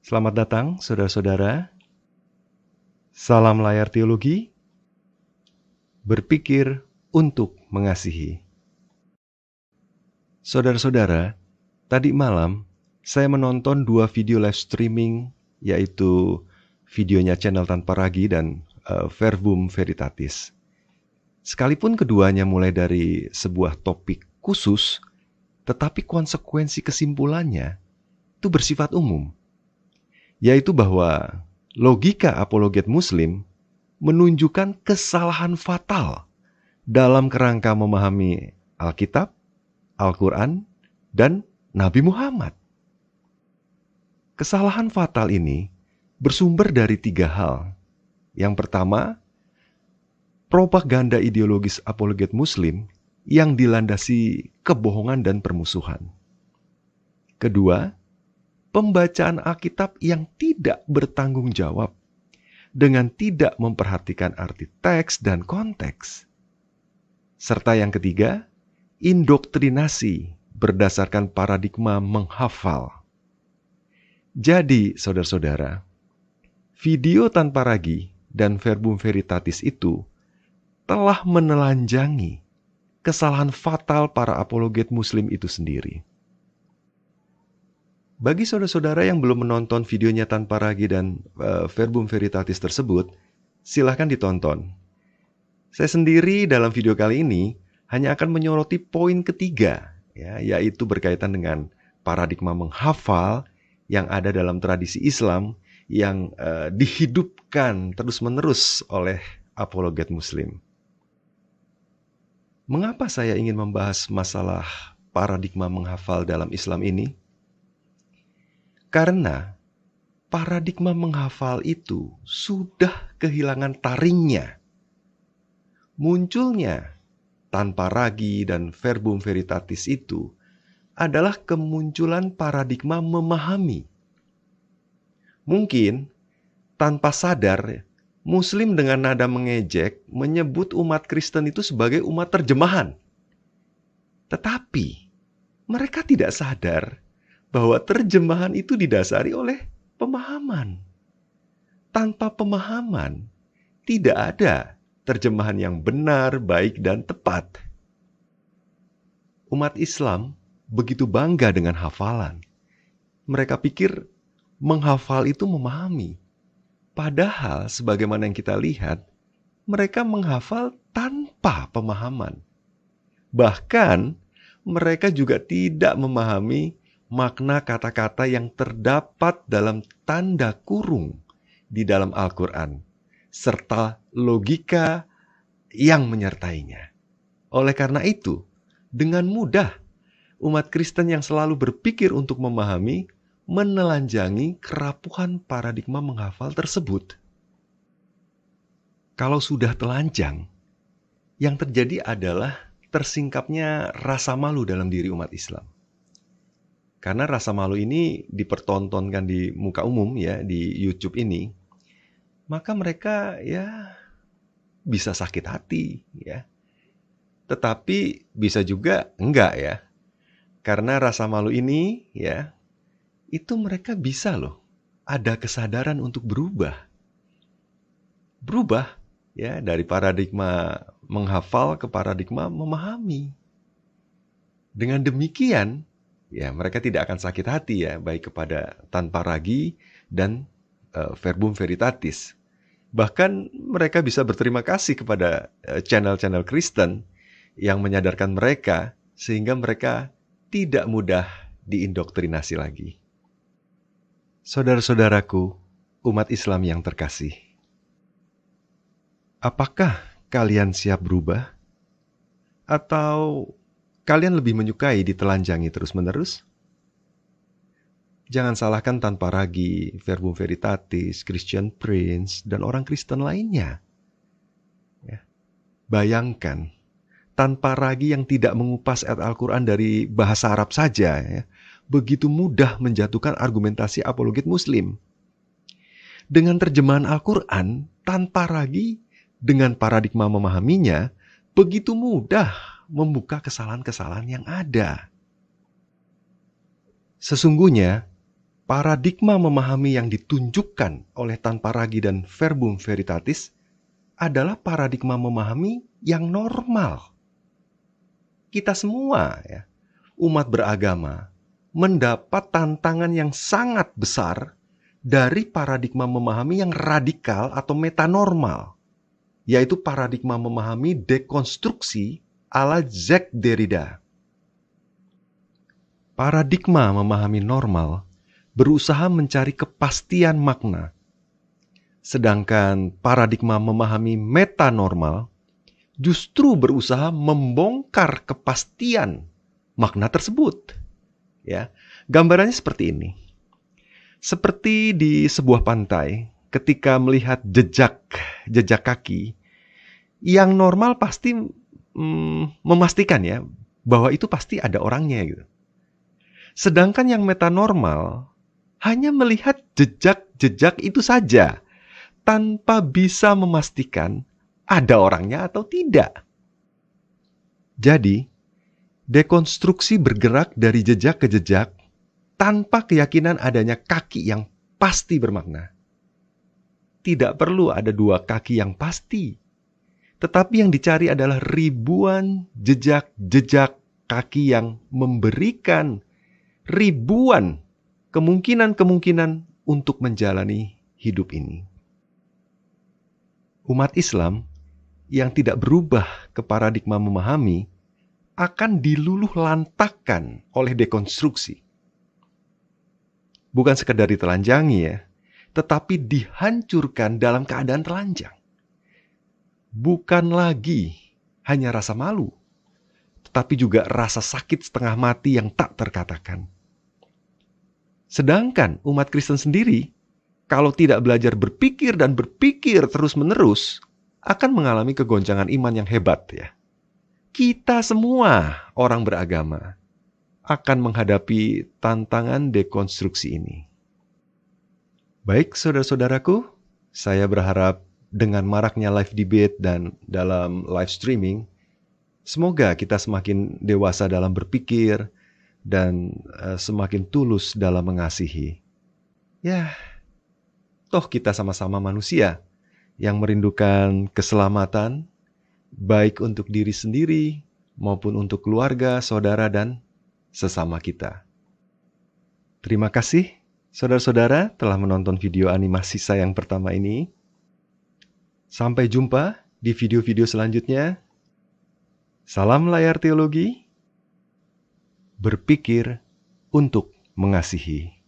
Selamat datang, saudara-saudara. Salam layar teologi, berpikir untuk mengasihi. Saudara-saudara, tadi malam saya menonton dua video live streaming, yaitu videonya Channel Tanpa Ragi dan Verbum Veritatis. Sekalipun keduanya mulai dari sebuah topik khusus, tetapi konsekuensi kesimpulannya itu bersifat umum, yaitu bahwa logika apologet Muslim menunjukkan kesalahan fatal dalam kerangka memahami Alkitab, Al-Quran, dan Nabi Muhammad. Kesalahan fatal ini bersumber dari tiga hal. Yang pertama, propaganda ideologis apologet Muslim yang dilandasi kebohongan dan permusuhan. Kedua, pembacaan Alkitab yang tidak bertanggung jawab dengan tidak memperhatikan arti teks dan konteks. Serta yang ketiga, indoktrinasi berdasarkan paradigma menghafal. Jadi, saudara-saudara, video Tanpa Ragi dan Verbum Veritatis itu telah menelanjangi kesalahan fatal para apologet Muslim itu sendiri. Bagi saudara-saudara yang belum menonton videonya Tanpa Ragi dan Verbum Veritatis tersebut, silahkan ditonton. Saya sendiri dalam video kali ini hanya akan menyoroti poin ketiga, yaitu berkaitan dengan paradigma menghafal yang ada dalam tradisi Islam yang dihidupkan terus-menerus oleh apologet Muslim. Mengapa saya ingin membahas masalah paradigma menghafal dalam Islam ini? Karena paradigma menghafal itu sudah kehilangan taringnya. Munculnya Tanpa Ragi dan Verbum Veritatis itu adalah kemunculan paradigma memahami. Mungkin tanpa sadar, Muslim dengan nada mengejek menyebut umat Kristen itu sebagai umat terjemahan. Tetapi mereka tidak sadar bahwa terjemahan itu didasari oleh pemahaman. Tanpa pemahaman, tidak ada terjemahan yang benar, baik, dan tepat. Umat Islam begitu bangga dengan hafalan. Mereka pikir menghafal itu memahami. Padahal, sebagaimana yang kita lihat, mereka menghafal tanpa pemahaman. Bahkan, mereka juga tidak memahami makna kata-kata yang terdapat dalam tanda kurung di dalam Al-Quran, serta logika yang menyertainya. Oleh karena itu, dengan mudah, umat Kristen yang selalu berpikir untuk memahami, menelanjangi kerapuhan paradigma menghafal tersebut. Kalau sudah telanjang, yang terjadi adalah tersingkapnya rasa malu dalam diri umat Islam. Karena rasa malu ini dipertontonkan di muka umum di YouTube ini, maka mereka bisa sakit hati Tetapi bisa juga enggak Karena rasa malu ini itu mereka bisa ada kesadaran untuk berubah. Berubah dari paradigma menghafal ke paradigma memahami. Dengan demikian mereka tidak akan sakit hati baik kepada Tanpa Ragi dan Verbum Veritatis. Bahkan mereka bisa berterima kasih kepada channel-channel Kristen yang menyadarkan mereka sehingga mereka tidak mudah diindoktrinasi lagi. Saudara-saudaraku, umat Islam yang terkasih, apakah kalian siap berubah? Atau kalian lebih menyukai ditelanjangi terus-menerus? Jangan salahkan Tanpa Ragi, Verbum Veritatis, Christian Prince, dan orang Kristen lainnya. Bayangkan, Tanpa Ragi yang tidak mengupas ayat Al-Quran dari bahasa Arab saja, begitu mudah menjatuhkan argumentasi apologet Muslim. Dengan terjemahan Al-Quran, Tanpa Ragi dengan paradigma memahaminya, begitu mudah membuka kesalahan-kesalahan yang ada. Sesungguhnya, paradigma memahami yang ditunjukkan oleh Tanpa Ragi dan Verbum Veritatis adalah paradigma memahami yang normal. Kita semua, ya, umat beragama, mendapat tantangan yang sangat besar dari paradigma memahami yang radikal atau metanormal, yaitu paradigma memahami dekonstruksi ala Jacques Derrida. Paradigma memahami normal berusaha mencari kepastian makna, sedangkan paradigma memahami metanormal justru berusaha membongkar kepastian makna tersebut. Ya, gambarannya seperti ini. Seperti di sebuah pantai, ketika melihat jejak kaki, yang normal pasti memastikan ya bahwa itu pasti ada orangnya gitu. Sedangkan yang metanormal hanya melihat jejak itu saja, tanpa bisa memastikan ada orangnya atau tidak. Jadi, dekonstruksi bergerak dari jejak ke jejak tanpa keyakinan adanya kaki yang pasti bermakna. Tidak perlu ada dua kaki yang pasti, tetapi yang dicari adalah ribuan jejak-jejak kaki yang memberikan ribuan kemungkinan-kemungkinan untuk menjalani hidup ini. Umat Islam yang tidak berubah ke paradigma memahami akan diluluh lantakkan oleh dekonstruksi. Bukan sekedar ditelanjangi ya, tetapi dihancurkan dalam keadaan telanjang. Bukan lagi hanya rasa malu, tetapi juga rasa sakit setengah mati yang tak terkatakan. Sedangkan umat Kristen sendiri, kalau tidak belajar berpikir dan berpikir terus-menerus, akan mengalami kegoncangan iman yang hebat ya. Kita semua orang beragama akan menghadapi tantangan dekonstruksi ini. Baik saudara-saudaraku, saya berharap dengan maraknya live debate dan dalam live streaming, semoga kita semakin dewasa dalam berpikir dan semakin tulus dalam mengasihi. Ya, toh kita sama-sama manusia yang merindukan keselamatan, baik untuk diri sendiri maupun untuk keluarga, saudara, dan sesama kita. Terima kasih, saudara-saudara, telah menonton video animasi saya yang pertama ini. Sampai jumpa di video-video selanjutnya. Salam layar teologi. Berpikir untuk mengasihi.